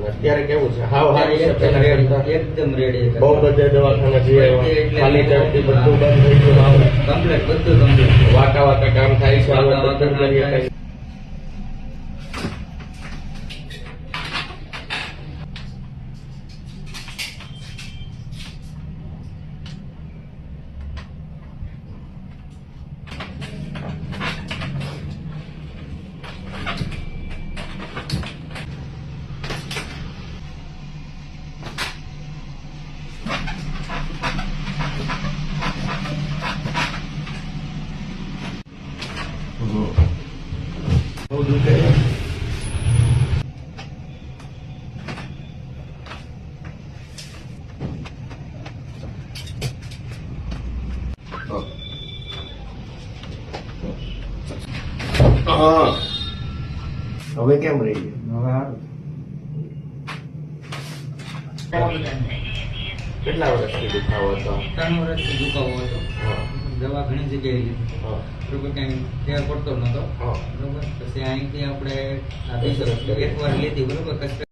અત્યારે કેવું છે? હાવ હારું છે પેલા કરતા? એકદમ રેડી. બહુ બધે દવાખાના જે ખાલી ચડતી બધું બંધ થઈ ગયું. હાવ કમ્પ્લીટ, બધું કમ્પ્લીટ. વાંકા વાંકા કામ થાય છે. હવે વાંકા બધું વાંકા કરીએ કામ થાય. કઈ. બહુ દુખે છે. હા. હવે કેમ રહી ગયું? હવે સારું. કેટલા વર્ષથી દુખાવો હતો? 3 વર્ષથી દુખાવો હતો. હા. દવા ઘણી જગ્યાએ લીધી. હા. બરોબર, કઈ ફેર પડતો નતો. હા. બરોબર, પછી અહીંથી આપણે આ કસરત કરી. એકવાર લીધી. બરોબર, કસરત